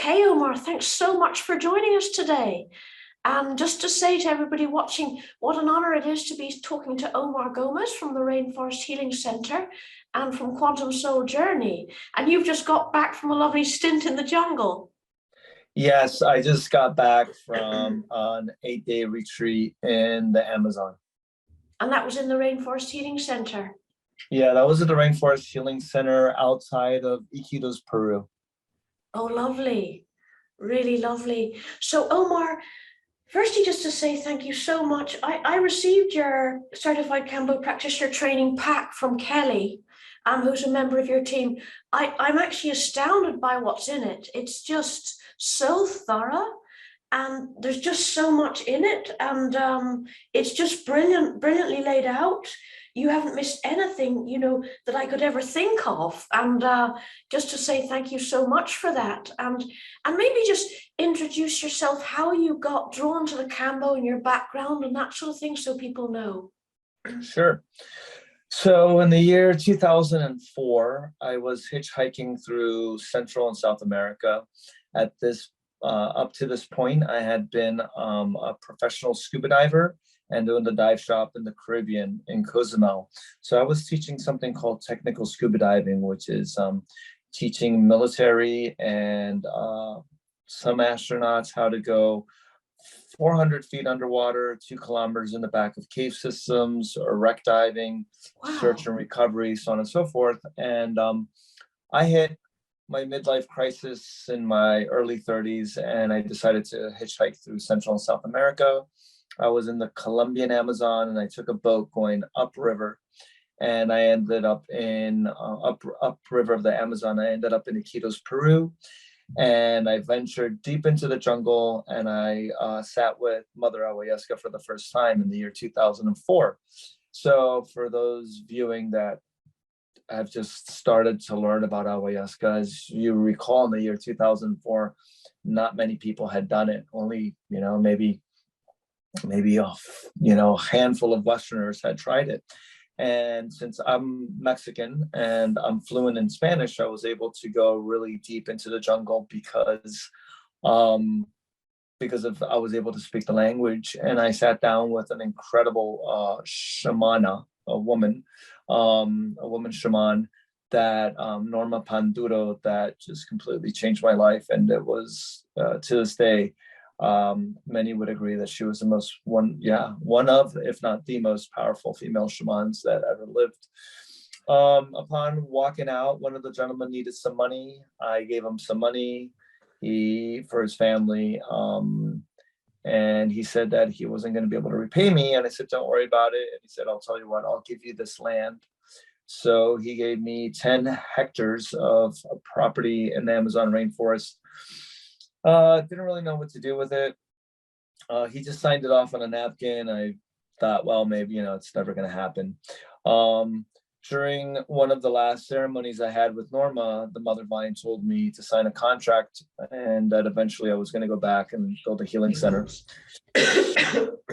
Okay, Omar, thanks so much for joining us today. And just to say to everybody watching, what an honor it is to be talking to Omar Gomez from the Rainforest Healing Center and from Quantum Soul Journey. And you've just got back from a lovely stint in the jungle. Yes, I just got back from an 8-day retreat in the Amazon. And that was in the Rainforest Healing Center. Yeah, that was at the Rainforest Healing Center outside of Iquitos, Peru. Oh, lovely. Really lovely. So, Omar, firstly, just to say thank you so much. I received your certified Kambo practitioner training pack from Kelly, who's a member of your team. I'm actually astounded by what's in it. It's just so thorough, and there's just so much in it, and it's just brilliantly laid out. You haven't missed anything, that I could ever think of. And just to say thank you so much for that. And maybe just introduce yourself, how you got drawn to the Kambo and your background and that sort of thing, so people know. Sure. So in the year 2004, I was hitchhiking through Central and South America. Up to this point, I had been a professional scuba diver and doing the dive shop in the Caribbean in Cozumel. So I was teaching something called technical scuba diving, which is teaching military and some astronauts how to go 400 feet underwater, 2 kilometers in the back of cave systems, or wreck diving, Wow. search and recovery, so on and so forth. And I hit my midlife crisis in my early 30s, and I decided to hitchhike through Central and South America. I was in the Colombian Amazon, and I took a boat going upriver, and I ended up in upriver of the Amazon. I ended up in Iquitos, Peru, and I ventured deep into the jungle, and I sat with Mother Ayahuasca for the first time in the year 2004. So for those viewing that have just started to learn about Ayahuasca, as you recall, in the year 2004, not many people had done it. Only, maybe a handful of Westerners had tried it. And since I'm Mexican and I'm fluent in Spanish, I was able to go really deep into the jungle because I was able to speak the language. And I sat down with an incredible shamana, a woman shaman, that Norma Panduro, that just completely changed my life. And it was to this day, many would agree that she was the one of, if not the most powerful female shamans that ever lived. Upon walking out, one of the gentlemen needed some money. I gave him some money for his family. And he said that he wasn't going to be able to repay me. And I said, don't worry about it. And he said, I'll tell you what, I'll give you this land. So he gave me 10 hectares of property in the Amazon rainforest. Didn't really know what to do with it. He just signed it off on a napkin. I thought, well, maybe, it's never going to happen. During one of the last ceremonies I had with Norma, the Mother Vine told me to sign a contract, and that eventually I was going to go back and build a healing center.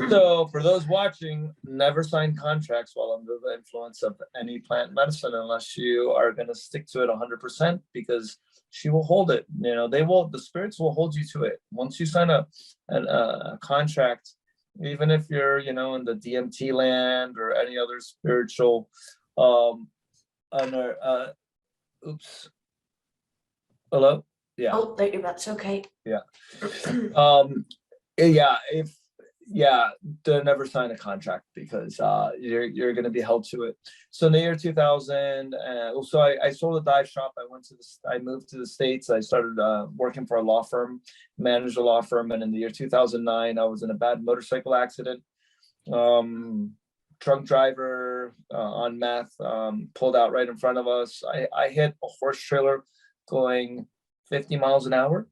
So for those watching, never sign contracts while under the influence of any plant medicine unless you are going to stick to it 100%, because she will hold it. The spirits will hold you to it. Once you sign a contract, even if you're, in the DMT land or any other spiritual, oops. Hello? Yeah. Oh, that's okay. Yeah. Never sign a contract, because you're going to be held to it. So in the year 2000, I sold a dive shop. I moved to the States. I started working for a law firm, managed a law firm, and in the year 2009, I was in a bad motorcycle accident. Drunk driver on meth, pulled out right in front of us. I hit a horse trailer going 50 miles an hour.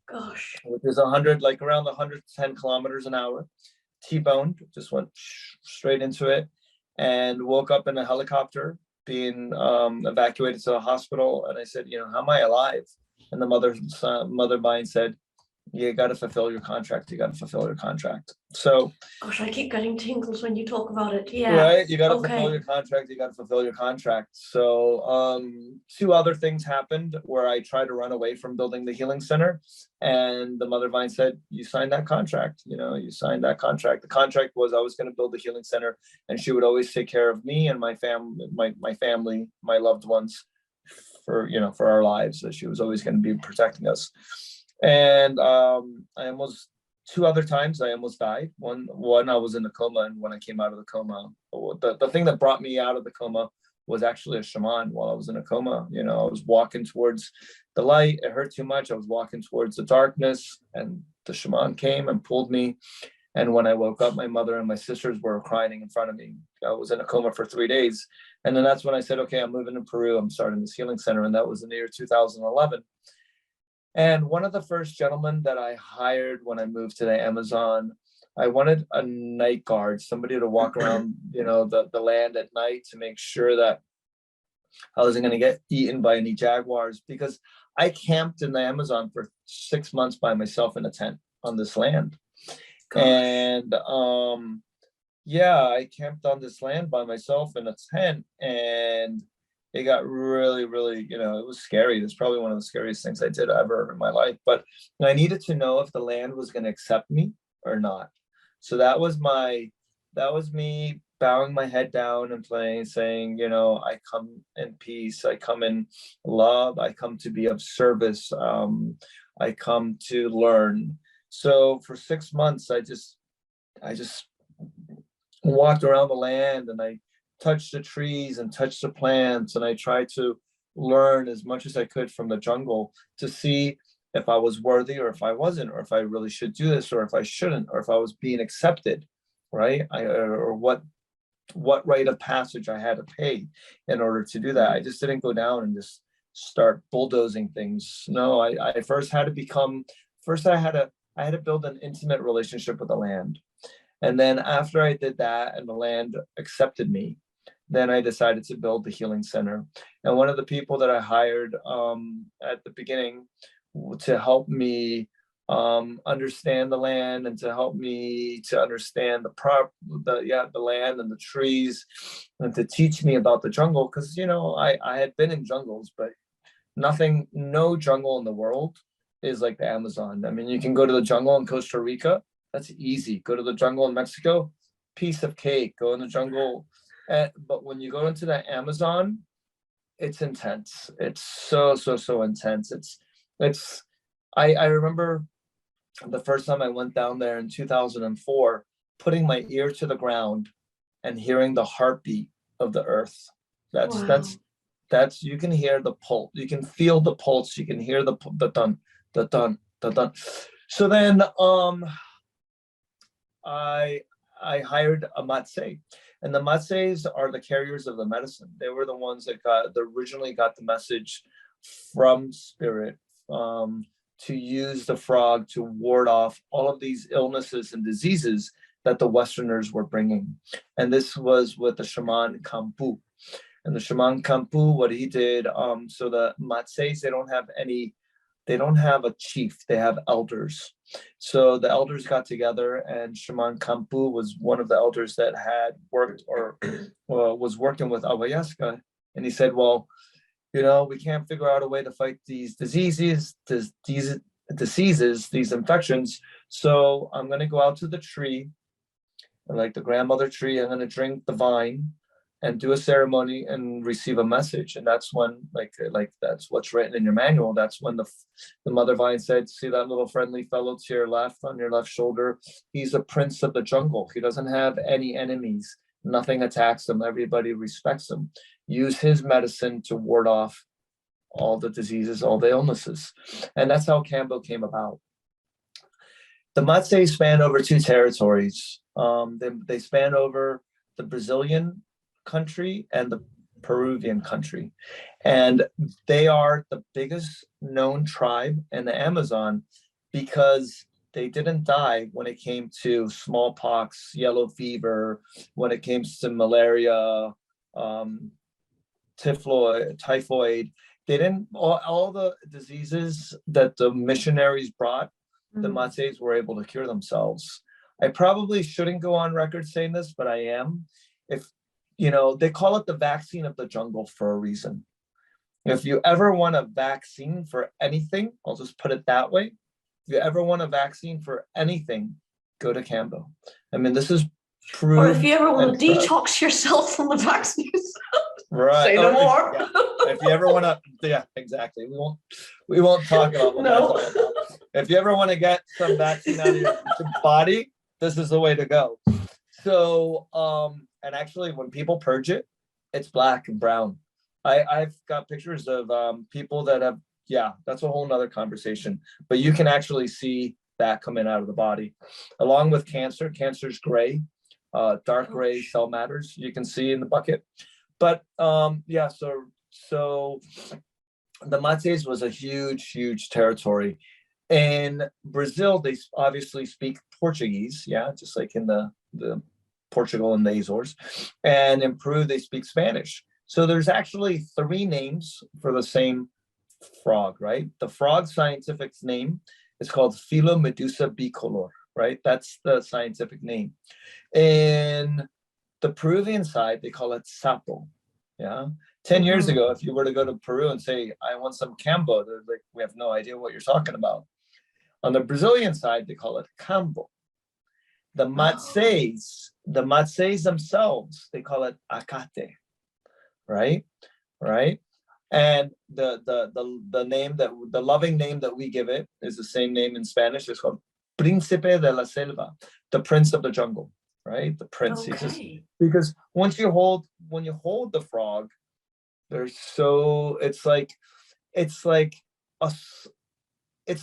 Gosh. Which is around 110 kilometers an hour. T-boned, just went straight into it, and woke up in a helicopter being evacuated to the hospital. And I said, how am I alive? And the mother mind said, you got to fulfill your contract. You got to fulfill your contract. So, Gosh, I keep getting tingles when you talk about it. Yeah. right, you got to fulfill Okay. your contract. You got to fulfill your contract. So, two other things happened where I tried to run away from building the healing center, and the mother vine said, "You signed that contract. You know, you signed that contract. The contract was I was going to build the healing center, and she would always take care of me and my family, my family, my loved ones, for for our lives. So she was always going to be protecting us." And I almost two other times I almost died. One I was in a coma, and when I came out of the coma, the thing that brought me out of the coma was actually a shaman while I was in a coma. I was walking towards the light. It hurt too much. I was walking towards the darkness, and the shaman came and pulled me. And when I woke up, my mother and my sisters were crying in front of me. I was in a coma for 3 days. And then that's when I said, okay, I'm moving to Peru. I'm starting this healing center. And that was in the year 2011. And one of the first gentlemen that I hired when I moved to the Amazon, I wanted a night guard, somebody to walk around, the land at night to make sure that I wasn't going to get eaten by any jaguars, because I camped in the Amazon for 6 months by myself in a tent on this land. Gosh. And yeah, I camped on this land by myself in a tent, and it got really, really, it was scary. It's probably one of the scariest things I did ever in my life. But I needed to know if the land was going to accept me or not. So that was me bowing my head down and saying, I come in peace, I come in love, I come to be of service, I come to learn. So for 6 months, I just walked around the land, and I touched the trees and touched the plants, and I tried to learn as much as I could from the jungle to see if I was worthy or if I wasn't, or if I really should do this or if I shouldn't, or if I was being accepted, right? Or what rite of passage I had to pay in order to do that. I just didn't go down and just start bulldozing things. No, I first had to build an intimate relationship with the land. And then after I did that and the land accepted me, then I decided to build the healing center. And one of the people that I hired at the beginning to help me understand the land, and to help me to understand the land and the trees, and to teach me about the jungle, because I had been in jungles, but no jungle in the world is like the Amazon. I mean, you can go to the jungle in Costa Rica, that's easy. Go to the jungle in Mexico, piece of cake. Go in the jungle, but when you go into the Amazon, it's intense. It's so intense. It's. I remember the first time I went down there in 2004, putting my ear to the ground and hearing the heartbeat of the earth. That's you can hear the pulse. You can feel the pulse. You can hear the dun, the dun, the dun. So then I hired a matse, and the matses are the carriers of the medicine. They were the ones that originally got the message from spirit, to use the frog to ward off all of these illnesses and diseases that the Westerners were bringing. And this was with the shaman Kambo. And the shaman Kambo, what he did, so the matses, they don't have a chief, they have elders. So the elders got together, and Shaman Kambo was one of the elders that had worked or was working with Ayahuasca. And he said, well, we can't figure out a way to fight these diseases, these infections. So I'm going to go out to the tree, like the grandmother tree. I'm going to drink the vine and do a ceremony and receive a message. And that's when, like that's what's written in your manual. That's when the mother vine said, see that little friendly fellow to your left, on your left shoulder? He's a prince of the jungle. He doesn't have any enemies. Nothing attacks him. Everybody respects him. Use his medicine to ward off all the diseases, all the illnesses. And that's how Kambo came about. The Matse span over two territories. They span over the Brazilian country and the Peruvian country. And they are the biggest known tribe in the Amazon, because they didn't die when it came to smallpox, yellow fever, when it came to malaria, typhoid. They didn't, all the diseases that the missionaries brought, the Matses were able to cure themselves. I probably shouldn't go on record saying this, but I am. If, they call it the vaccine of the jungle for a reason. If you ever want a vaccine for anything, I'll just put it that way. If you ever want a vaccine for anything, go to Kambo. I mean, this is proved. Or if you ever want to detox yourself from the vaccines, right? Say no more. If you ever want to, yeah, exactly. We won't talk about what that's all about. If you ever want to get some vaccine out of your body, this is the way to go. So, and actually, when people purge it, it's black and brown. I've got pictures of people that have, that's a whole nother conversation, but you can actually see that coming out of the body. Along with cancer, cancer's gray, dark gray cell matters, you can see in the bucket. But so the Matses was a huge territory. In Brazil, they obviously speak Portuguese, just like in the Portugal and the Azores. And in Peru, they speak Spanish. So there's actually 3 names for the same frog, right? The frog's scientific name is called Philomedusa bicolor, right? That's the scientific name. In the Peruvian side, they call it sapo, 10 years ago, if you were to go to Peru and say, I want some Kambo, they're like, we have no idea what you're talking about. On the Brazilian side, they call it Kambo. The Matses themselves, they call it Acate. Right. And the name the loving name that we give it is the same name in Spanish. It's called Príncipe de la Selva, the prince of the jungle, right? The prince. Okay. Because when you hold the frog, it's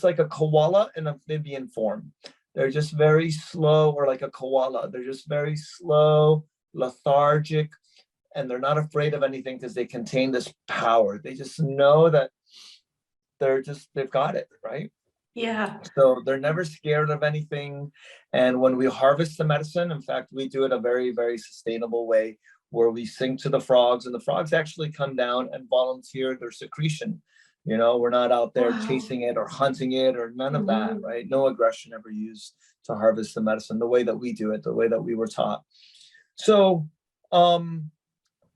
like a koala in amphibian form. They're just very slow, or like a koala. They're just very slow, lethargic, and they're not afraid of anything because they contain this power. They just know that they've got it, right? Yeah. So they're never scared of anything. And when we harvest the medicine, in fact, we do it a very, very sustainable way where we sing to the frogs, and the frogs actually come down and volunteer their secretion. We're not out there chasing it or hunting it or none of that, right? No aggression ever used to harvest the medicine the way that we do it, the way that we were taught. So,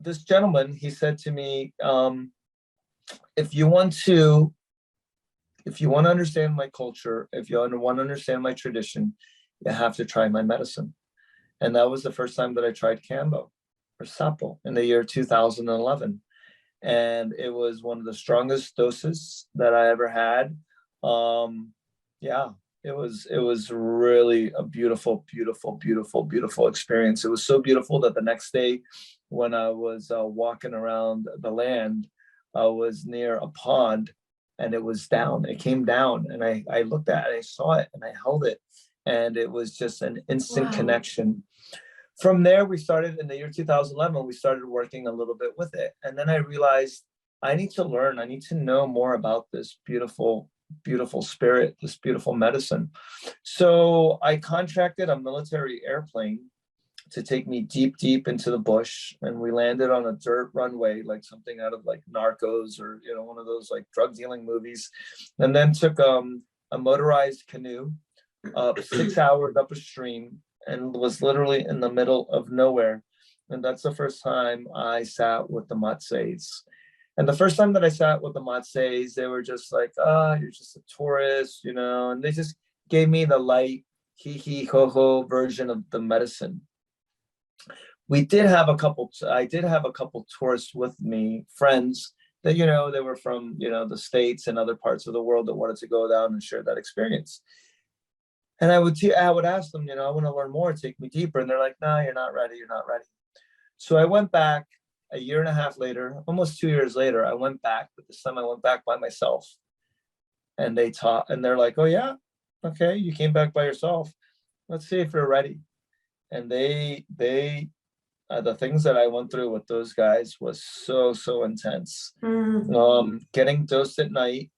this gentleman, he said to me, if you want to understand my culture, if you want to understand my tradition, you have to try my medicine. And that was the first time that I tried Kambo or Sapo in the year 2011. And it was one of the strongest doses that I ever had. It was really a beautiful experience. It was so beautiful that the next day when I was walking around the land, I was near a pond and it was down. It came down and I looked at it, I saw it and I held it. And it was just an instant connection. From there, we started in the year 2011, we started working a little bit with it. And then I realized I need to learn, I need to know more about this beautiful spirit, this beautiful medicine. So I contracted a military airplane to take me deep into the bush. And we landed on a dirt runway, like something out of like Narcos or, one of those like drug dealing movies. And then took a motorized canoe 6 hours up a stream and was literally in the middle of nowhere. And that's the first time I sat with the Matses. And the first time that I sat with the Matses, they were just like, you're just a tourist, and they just gave me the light, hee ho ho version of the medicine. I did have a couple tourists with me, friends that, they were from, the States and other parts of the world that wanted to go down and share that experience. And I would ask them, I want to learn more, take me deeper. And they're like, no, you're not ready. So I went back a year and a half later, almost 2 years later, I went back, but this time I went back by myself. And they're like, oh yeah, okay, you came back by yourself. Let's see if you're ready. And they the things that I went through with those guys was so intense. Getting dosed at night,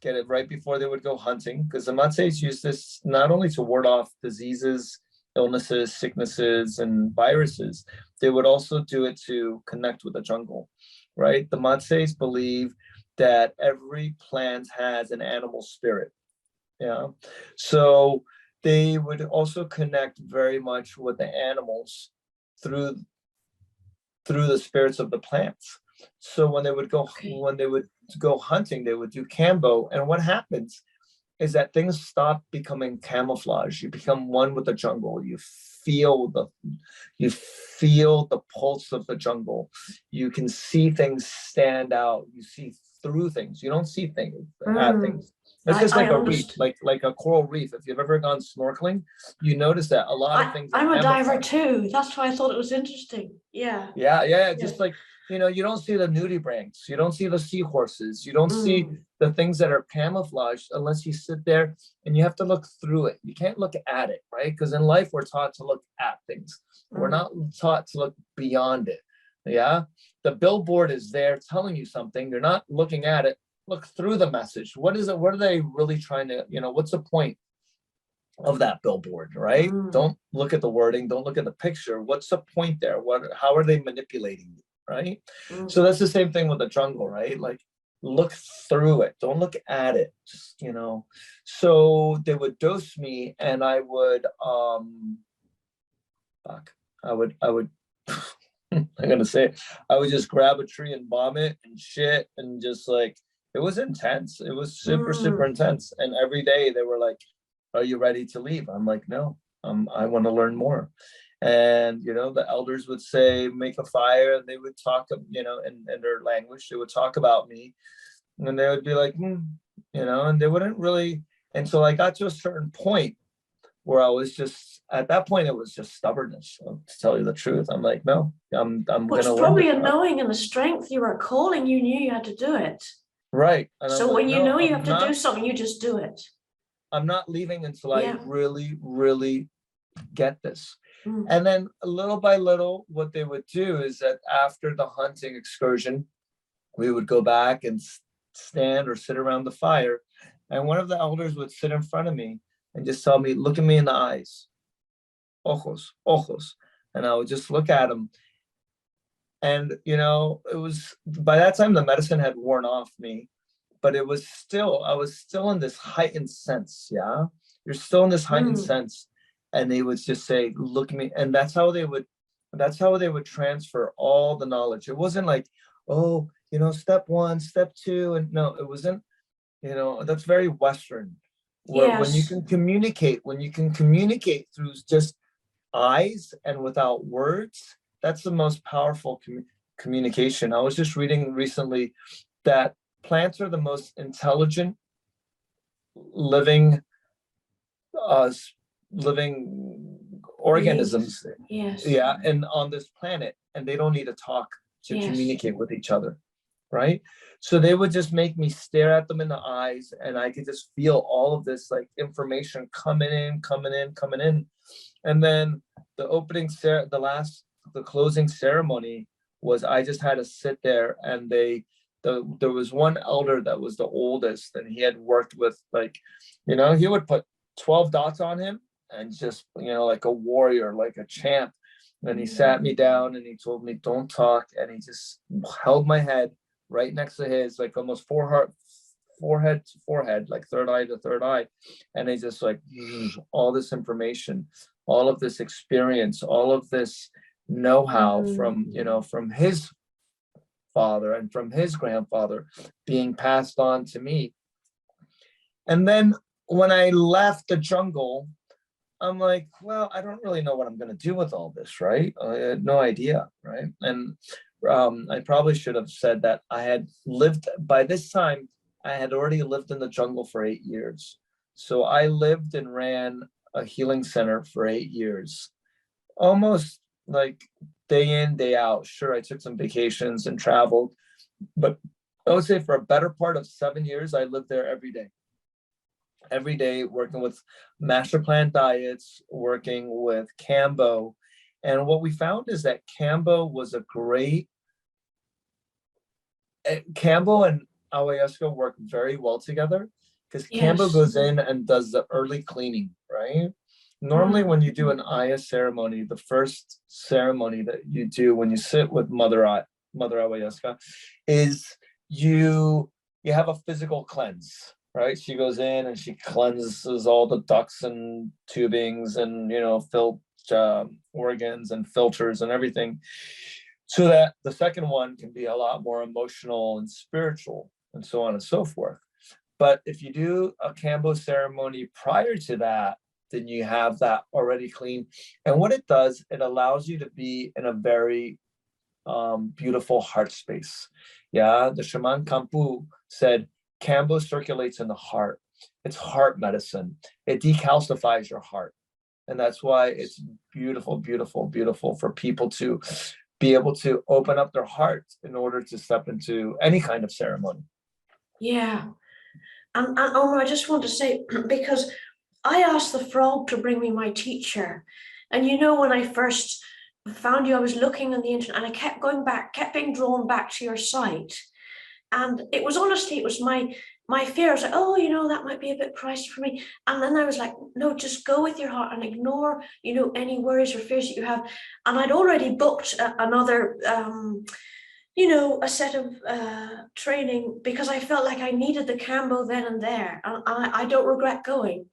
get it right before they would go hunting, because the Matses use this not only to ward off diseases, illnesses, sicknesses, and viruses, they would also do it to connect with the jungle, right? The Matses believe that every plant has an animal spirit. Yeah. So they would also connect very much with the animals through the spirits of the plants. So when they would go hunting, they would do Kambo. And what happens is that things stop becoming camouflage. You become one with the jungle. You feel the pulse of the jungle. You can see things stand out. You see through things. You don't see things at things. It's just I like a reef, understand. like a coral reef. If you've ever gone snorkeling, you notice that a lot of things are I'm a diver camouflage. too. That's why I thought it was interesting. Yeah. Yeah. Yeah. Just like, you don't see the nudibranchs, you don't see the seahorses, you don't see Mm, the things that are camouflaged unless you sit there and you have to look through it. You can't look at it, right? Because in life, we're taught to look at things. We're not taught to look beyond it. Yeah. The billboard is there telling you something. You're not looking at it. Look through the message. What is it? What are they really trying to, what's the point of that billboard, right? mm, Don't look at the wording, don't look at the picture. What's the point there? How are they manipulating you, right? So mm. that's the same thing with the jungle, right? Like, look through it, don't look at it, just, so they would dose me, and I would fuck, I would I'm gonna say, I would just grab a tree and vomit and shit, and just like, it was intense. It was super, super Mm. intense. And every day they were like, "Are you ready to leave?" I'm like, "No, I want to learn more." And the elders would say, "Make a fire," and they would talk, in their language. They would talk about me, and they would be like, and they wouldn't really. Until I got to a certain point where I was just, at that point, it was just stubbornness. To tell you the truth, I'm like, no, I'm Well, it's gonna learn probably this. a knowing and the strength you were calling. You knew you had to do it. Right. And I'm So like, when you no, know you have to do something, you just do it. I'm not leaving until I Yeah. really, really get this. Mm. And then little by little, what they would do is that after the hunting excursion, we would go back and stand or sit around the fire. And one of the elders would sit in front of me and just tell me, "Look at me in the eyes, ojos, ojos." And I would just look at him. And, it was, by that time, the medicine had worn off me, but I was still in this heightened sense. Yeah. You're still in this heightened Mm. sense. And they would just say, "Look at me." And that's how they would transfer all the knowledge. It wasn't like, "Oh, step one, step two." And no, it wasn't, that's very Western, where Yes. when you can communicate through just eyes and without words, that's the most powerful communication. I was just reading recently that plants are the most intelligent living uh living Beings. organisms, Yes. yeah, and on this planet, and they don't need to talk to Yes. communicate with each other, right? So they would just make me stare at them in the eyes, and I could just feel all of this like information coming in. And then the closing ceremony was, I just had to sit there, and there was one elder that was the oldest, and he had worked with, like, he would put 12 dots on him, and just, like a warrior, like a champ. And he sat me down and he told me, "Don't talk." And he just held my head right next to his, like almost forehead to forehead, like third eye to third eye. And he just like, all this information, all of this experience, all of this know-how Mm. from his father and from his grandfather being passed on to me. And then when I left the jungle, I'm like, well, I don't really know what I'm going to do with all this, right? I had no idea, right? And I probably should have said that I had lived, by this time, I had already lived in the jungle for 8 years. So I lived and ran a healing center for 8 years, almost like day in, day out. Sure, I took some vacations and traveled, but I would say for a better part of 7 years, I lived there every day, working with master plan diets, working with Kambo. And what we found is that Kambo and ayahuasca work very well together, because Kambo Yes. goes in and does the early cleaning, right? Normally, Mm. when you do an Aya ceremony, the first ceremony that you do when you sit with Mother Ayahuasca is you have a physical cleanse, right? She goes in and she cleanses all the ducts and tubings and, organs and filters and everything, so that the second one can be a lot more emotional and spiritual and so on and so forth. But if you do a Kambo ceremony prior to that, then you have that already clean. And what it does, it allows you to be in a very beautiful heart space. Yeah, the shaman Kampu said, Kambo circulates in the heart. It's heart medicine. It decalcifies your heart. And that's why it's beautiful, beautiful, beautiful for people to be able to open up their hearts in order to step into any kind of ceremony. Yeah. And Omar, I just want to say, because I asked the frog to bring me my teacher. And when I first found you, I was looking on the internet and I kept going back, kept being drawn back to your site. And it was honestly, it was my fear. I was like, oh, that might be a bit pricey for me. And then I was like, no, just go with your heart and ignore, any worries or fears that you have. And I'd already booked another a set of training, because I felt like I needed the Kambo then and there. And I don't regret going.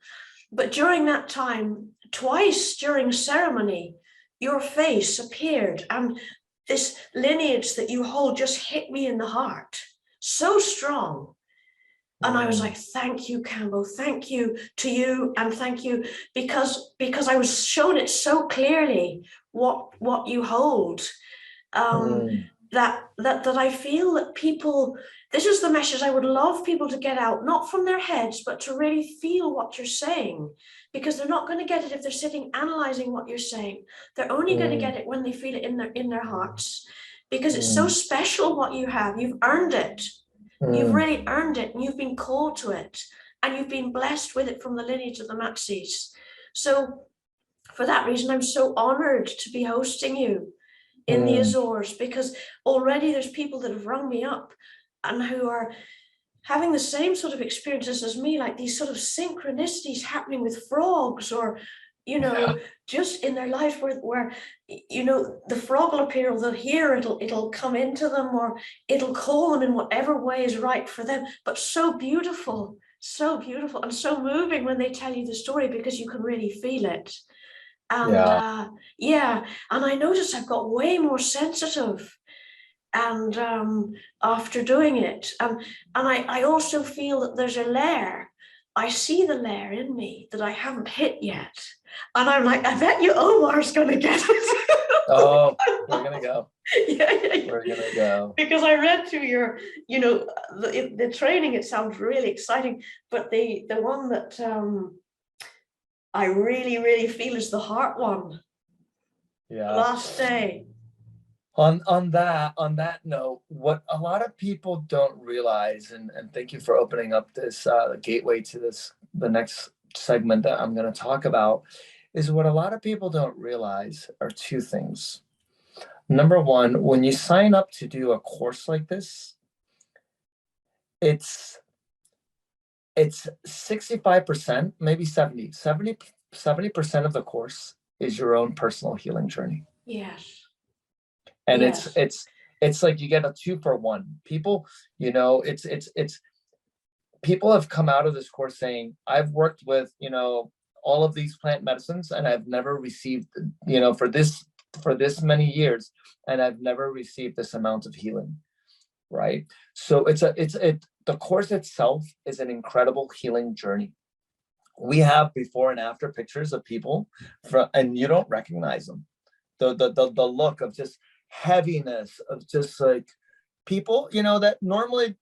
But during that time, twice during ceremony, your face appeared, and this lineage that you hold just hit me in the heart so strong. And I was like, thank you, Kambo, thank you to you, and thank you, because I was shown it so clearly what you hold. That I feel that people, this is the message I would love people to get out, not from their heads, but to really feel what you're saying, because they're not going to get it if they're sitting analyzing what you're saying. They're only going to get it when they feel it in their hearts, because it's so special what you have. You've earned it. You've really earned it, and you've been called to it, and you've been blessed with it from the lineage of the Matsis. So for that reason, I'm so honored to be hosting you in the Azores, because already there's people that have rung me up and who are having the same sort of experiences as me, like these sort of synchronicities happening with frogs, or just in their life where the frog will appear, or they'll hear it'll come into them, or it'll call them in whatever way is right for them. But so beautiful, and so moving when they tell you the story, because you can really feel it. And and I noticed I've got way more sensitive, and after doing it, and I also feel that there's a layer. I see the layer in me that I haven't hit yet, and I'm like, I bet you Omar's gonna get it. Oh, we're gonna go. Yeah. We're gonna go. Because I read through your, the training. It sounds really exciting, but the one that I really, really feel is the heart one. Yeah. Last day. On that note, what a lot of people don't realize, and thank you for opening up this gateway to the next segment that I'm going to talk about, is what a lot of people don't realize are two things. Number one, when you sign up to do a course like this, it's 65%, maybe 70% of the course is your own personal healing journey. Yes. And it's like you get a 2-for-1. People, it's people have come out of this course saying, I've worked with, all of these plant medicines, and I've never received, for this many years, and I've never received this amount of healing. Right. So the course itself is an incredible healing journey. We have before and after pictures of people and you don't recognize them. The look of just heaviness, of just like people, that normally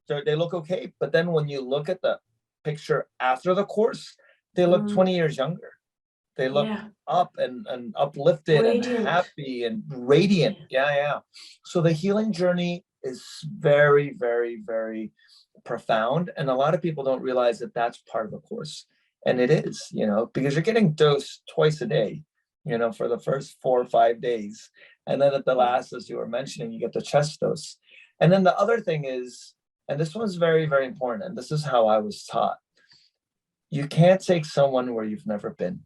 they look okay. But then when you look at the picture after the course, they look 20 years younger. They look up and uplifted, radiant, and happy and radiant. Yeah. So the healing journey is very, very, very profound. And a lot of people don't realize that that's part of the course. And it is, because you're getting dosed twice a day, for the first 4 or 5 days. And then at the last, as you were mentioning, you get the chest dose. And then the other thing is, and this one's very, very important, and this is how I was taught, you can't take someone where you've never been.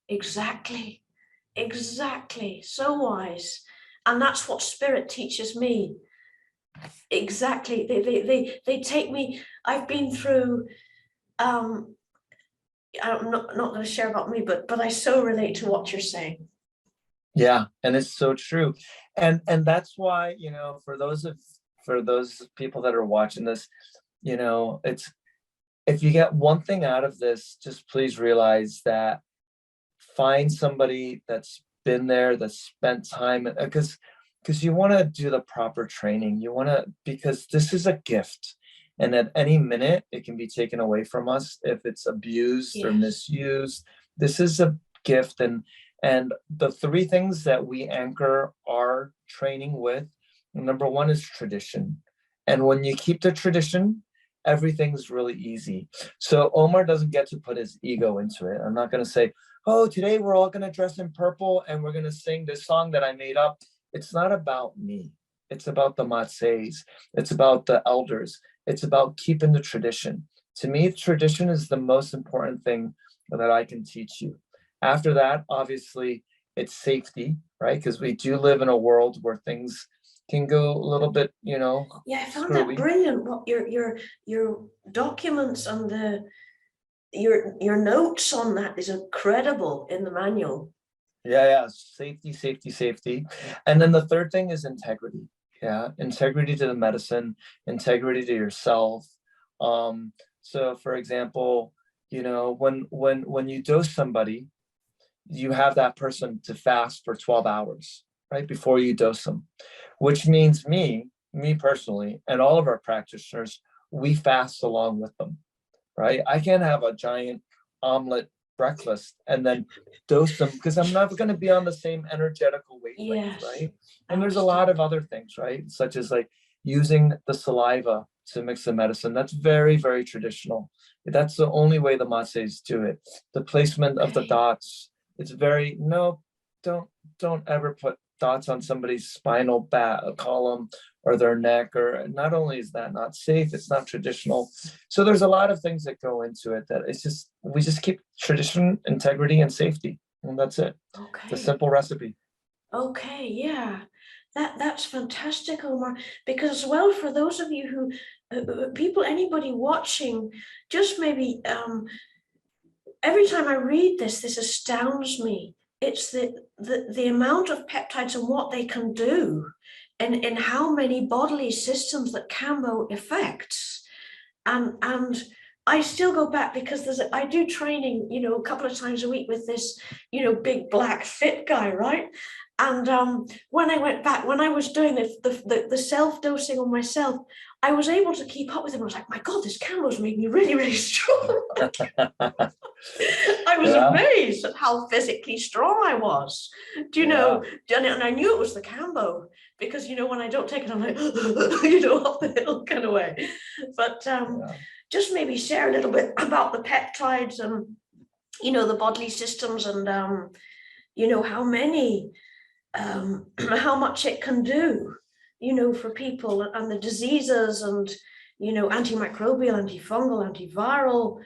Exactly. So wise. And that's what spirit teaches me. Exactly. They take me. I've been through. I'm not going to share about me, but I so relate to what you're saying. Yeah, and it's so true. And that's why, for those people that are watching this, it's, if you get one thing out of this, just please realize that find somebody that's been there, that's spent time, because you want to do the proper training. You want to, because this is a gift. And at any minute, it can be taken away from us if it's abused or Yes. misused. This is a gift. And the three things that we anchor our training with, number one is tradition. And when you keep the tradition, everything's really easy. So Omar doesn't get to put his ego into it. I'm not going to say, oh, today we're all going to dress in purple and we're going to sing this song that I made up. It's not about me. It's about the Matseis. It's about the elders. It's about keeping the tradition. To me, tradition is the most important thing that I can teach you. After that, obviously, it's safety, right? Because we do live in a world where things can go a little bit, Yeah, I found that screwy. brilliant. What your documents and your notes on that is incredible in the manual. Yeah, safety, safety, safety. And then the third thing is integrity. Yeah, integrity to the medicine, integrity to yourself. So for example, when you dose somebody, you have that person to fast for 12 hours, right, before you dose them, which means me personally, and all of our practitioners, we fast along with them, right? I can't have a giant omelet breakfast and then dose them because I'm not going to be on the same energetical wavelength, Yes, right? I And there's a lot of understand. other things, right? Such as like using the saliva to mix the medicine. That's very, very traditional. That's the only way the Matses do it. The placement of the Okay. dots, it's very, no, don't ever put dots on somebody's spinal column or their neck, or not only is that not safe, it's not traditional. So there's a lot of things that go into it that we just keep tradition, integrity, and safety. And that's it. It's a Okay. simple recipe. Okay, yeah. That's fantastic, Omar. Because as well, for those of you who people, anybody watching, just maybe every time I read this, this astounds me. It's the amount of peptides and what they can do, and in how many bodily systems that Kambo affects. And I still go back because I do training, a couple of times a week with this, big black fit guy, right? And when I went back, when I was doing the self-dosing on myself, I was able to keep up with him. I was like, my God, this Kambo's made me really, really strong. I was Yeah, amazed at how physically strong I was. Do you yeah, know? And I knew it was the Kambo because when I don't take it, I'm like, up the hill kind of way. But yeah. just maybe share a little bit about the peptides and the bodily systems and how many how much it can do, for people and the diseases and antimicrobial, antifungal, antiviral,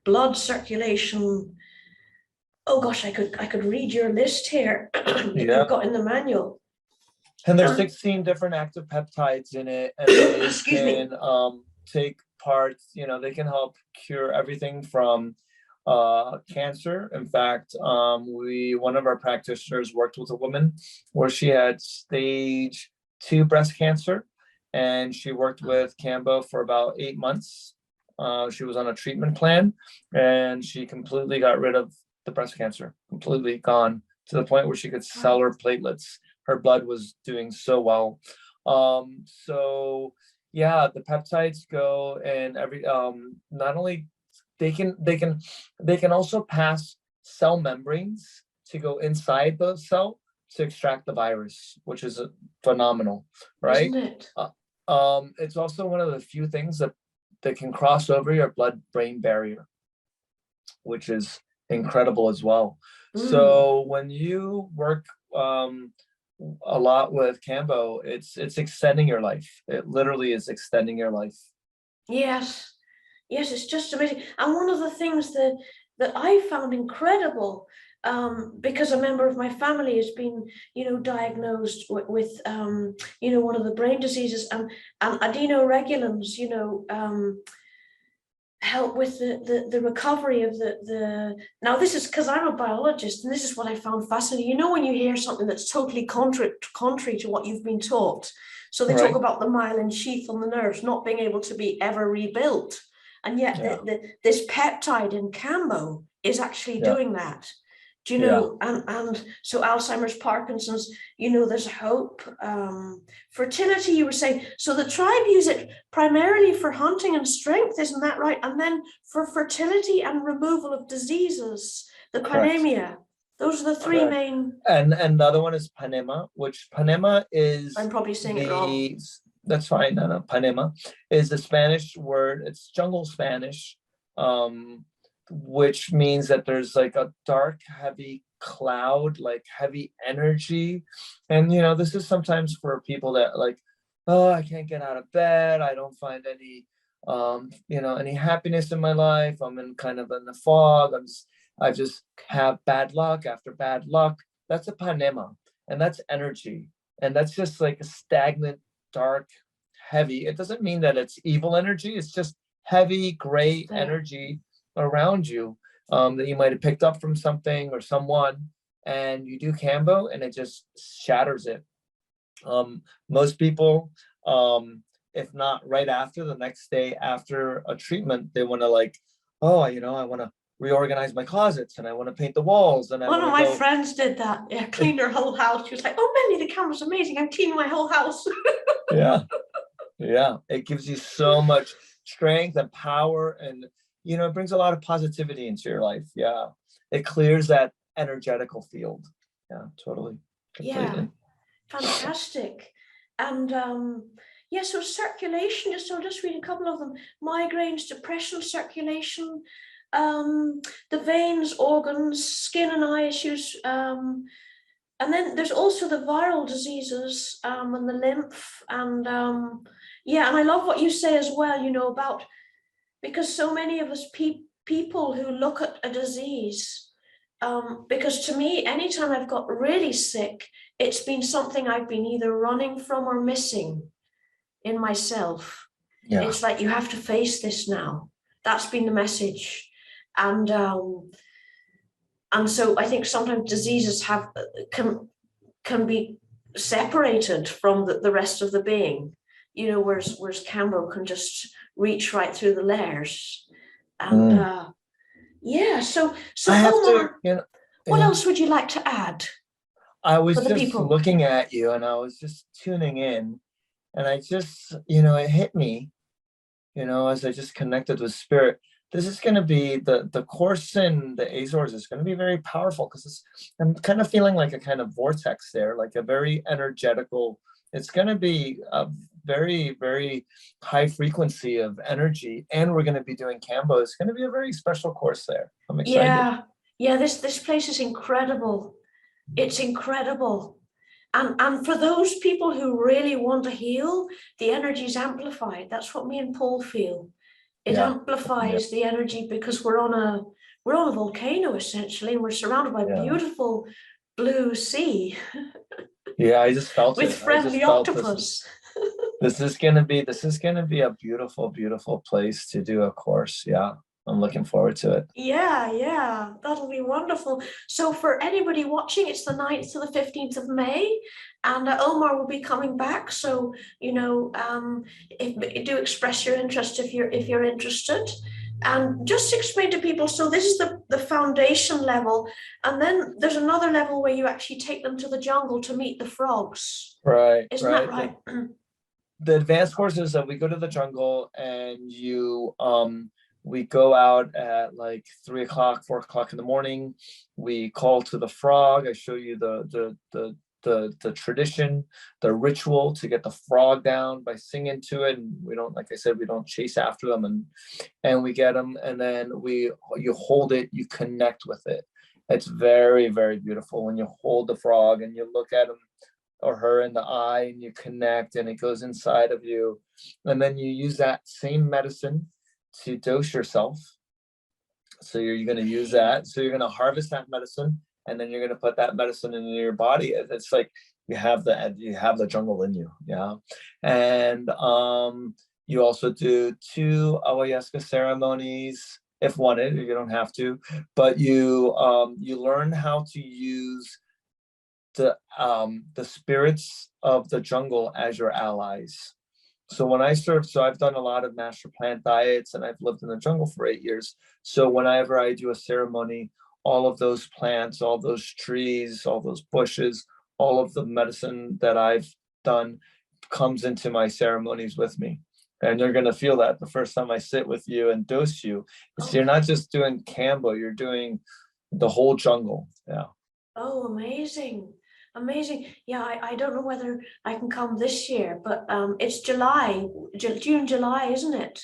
blood circulation. Oh gosh, I could read your list here that you've Yeah. got in the manual. And there's Um, 16 different active peptides in it, and they excuse me. can take parts, they can help cure everything from cancer. In fact, one of our practitioners worked with a woman where she had stage 2 breast cancer, and she worked with Kambo for about 8 months. She was on a treatment plan, and she completely got rid of the breast cancer, completely gone, to the point where she could sell her platelets. Her blood was doing so well. So yeah, the peptides go and not only they can also pass cell membranes to go inside the cell to extract the virus, which is phenomenal, right? Isn't it? It's also one of the few things that can cross over your blood-brain barrier, which is incredible as well. Mm. So when you work a lot with Kambo, it's extending your life. It literally is extending your life. Yes, yes, it's just amazing. And one of the things that I found incredible because a member of my family has been, diagnosed with one of the brain diseases, and adenoregulins, help with the recovery of the now this is because I'm a biologist, and this is what I found fascinating. When you hear something that's totally contrary to what you've been taught. So they talk Right. about the myelin sheath on the nerves not being able to be ever rebuilt, and yet Yeah. this peptide in Kambo is actually Yeah. doing that. Do you Yeah. know? And so Alzheimer's, Parkinson's, there's hope. Fertility, you were saying. So the tribe use it primarily for hunting and strength, isn't that right? And then for fertility and removal of diseases, the Correct. panemia. Those are the three Correct. main. And the other one is Panema, which Panema is I'm probably saying it wrong. that's fine. No, Panema is the Spanish word. It's jungle Spanish, which means that there's like a dark, heavy cloud, like heavy energy. And this is sometimes for people that like, oh, I can't get out of bed. I don't find any any happiness in my life. I'm in the fog. I just have bad luck after bad luck. That's a panema, and that's energy. And that's just like a stagnant, dark, heavy. It doesn't mean that it's evil energy. It's just heavy, gray energy around you, that you might have picked up from something or someone, and you do Kambo and it just shatters it. Most people, if not right after, the next day after a treatment, they want to like, oh, I want to reorganize my closets and I want to paint the walls and I One want of to my go. friends did that. Yeah, cleaned her whole house. She was like, "Oh, Melanie, the camera's amazing. I'm cleaning my whole house." Yeah, yeah. It gives you so much strength and power, and it brings a lot of positivity into your life. Yeah, it clears that energetical field. Yeah, totally, Yeah, completely. fantastic. And so circulation, I'll just read a couple of them. Migraines, depression, circulation, the veins, organs, skin and eye issues, and then there's also the viral diseases, and the lymph, and and I love what you say as well, about, because so many of us people who look at a disease, because to me, anytime I've got really sick, it's been something I've been either running from or missing in myself. Yeah. It's like, you have to face this now. That's been the message. And so I think sometimes diseases can be separated from the rest of the being, whereas Kambo can just reach right through the layers. And so I have Omar, to, what else would you like to add I was for the just people? looking at you and I was just tuning in, and I just, it hit me, as I just connected with spirit. This is going to be the course in the Azores is going to be very powerful, because I'm kind of feeling like a kind of vortex there, like a very energetical. It's going to be a very, very high frequency of energy, and we're going to be doing Kambo. It's going to be a very special course there. I'm excited. Yeah. This place is incredible. It's incredible. And for those people who really want to heal, the energy is amplified. That's what me and Paul feel. It amplifies the energy, because we're on a volcano essentially, and we're surrounded by beautiful blue sea. Yeah, I just felt with it. friendly octopus. This is gonna be a beautiful, beautiful place to do a course. Yeah, I'm looking forward to it. Yeah, that'll be wonderful. So for anybody watching, it's the 9th to the 15th of May, and Omar will be coming back. So do express your interest if you're interested, and just explain to people. So this is the foundation level, and then there's another level where you actually take them to the jungle to meet the frogs. Right. Isn't that right? The advanced course is that we go to the jungle and we go out at like 3 o'clock, 4 o'clock in the morning. We call to the frog. I show you the tradition, the ritual to get the frog down by singing to it. And we don't, like I said, we don't chase after them, and we get them, and then you hold it, you connect with it. It's very, very beautiful when you hold the frog and you look at him or her in the eye and you connect, and it goes inside of you. And then you use that same medicine to dose yourself. So you're going to use that. So you're going to harvest that medicine and then you're going to put that medicine into your body. It's like you have the jungle in you. Yeah. And you also do 2 ayahuasca ceremonies if wanted. You don't have to, but you learn how to use the spirits of the jungle as your allies. So when I serve, so I've done a lot of master plant diets, and I've lived in the jungle for 8 years. So whenever I do a ceremony, all of those plants, all those trees, all those bushes, all of the medicine that I've done comes into my ceremonies with me. And you're going to feel that the first time I sit with you and dose you. So you're not just doing Kambo, you're doing the whole jungle. Yeah. Oh, amazing. Amazing. Yeah, I don't know whether I can come this year, but it's July, June, July, isn't it?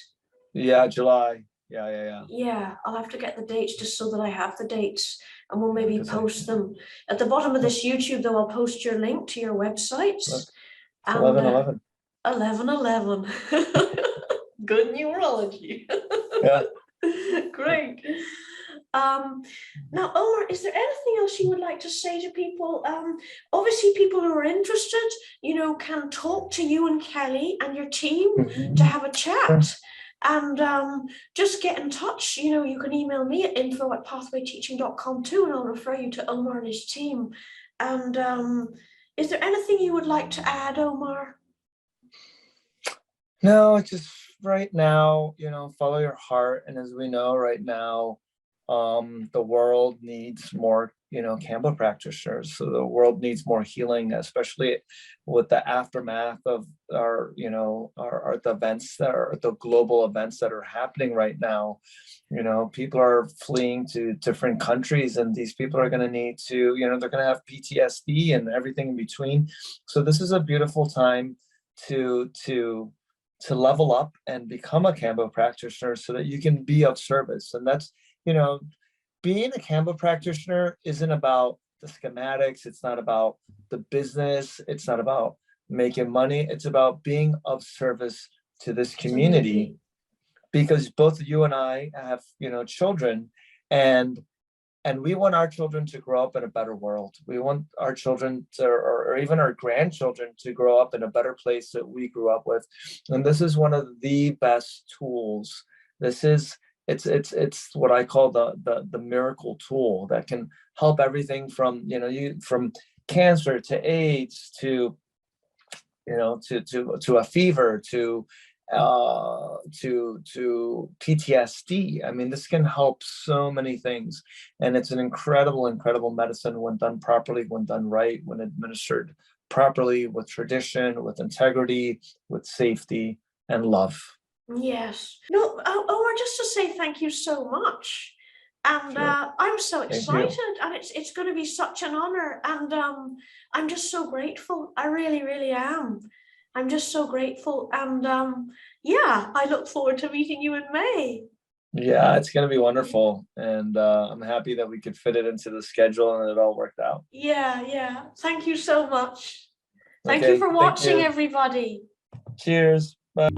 Yeah, July. Yeah. Yeah, I'll have to get the dates just so that I have the dates, and we'll maybe Because post them. At the bottom of this YouTube, though, I'll post your link to your websites. Look, it's And 11/11. 11/11. Good numerology. Yeah. Great. Now, Omar, is there anything else you would like to say to people? Obviously, people who are interested, can talk to you and Kelly and your team to have a chat. And just get in touch. You can email me at info@pathwayteaching.com too, and I'll refer you to Omar and his team. And is there anything you would like to add, Omar? No, just right now, follow your heart. And as we know right now, the world needs more, Kambo practitioners. So the world needs more healing, especially with the aftermath of our the events that are the global events that are happening right now. People are fleeing to different countries, and these people are going to need to, they're going to have PTSD and everything in between. So this is a beautiful time to level up and become a Kambo practitioner so that you can be of service. And that's, being a Kambo practitioner isn't about the schematics. It's not about the business. It's not about making money. It's about being of service to this community, because both you and I have, children, and we want our children to grow up in a better world. We want our children to, or even our grandchildren to grow up in a better place that we grew up with. And this is one of the best tools. It's what I call the miracle tool that can help everything from, from cancer to AIDS to, to a fever to PTSD. I mean, this can help so many things, and it's an incredible medicine when done properly, when done right, when administered properly, with tradition, with integrity, with safety and love. Yes. No, Omar, just to say thank you so much. And Sure. I'm so excited, and it's going to be such an honor. And I'm just so grateful. I really, really am. I'm just so grateful. And yeah, I look forward to meeting you in May. Yeah, it's going to be wonderful. And I'm happy that we could fit it into the schedule and it all worked out. Yeah. Thank you so much. Thank you for watching, everybody. Cheers. Bye.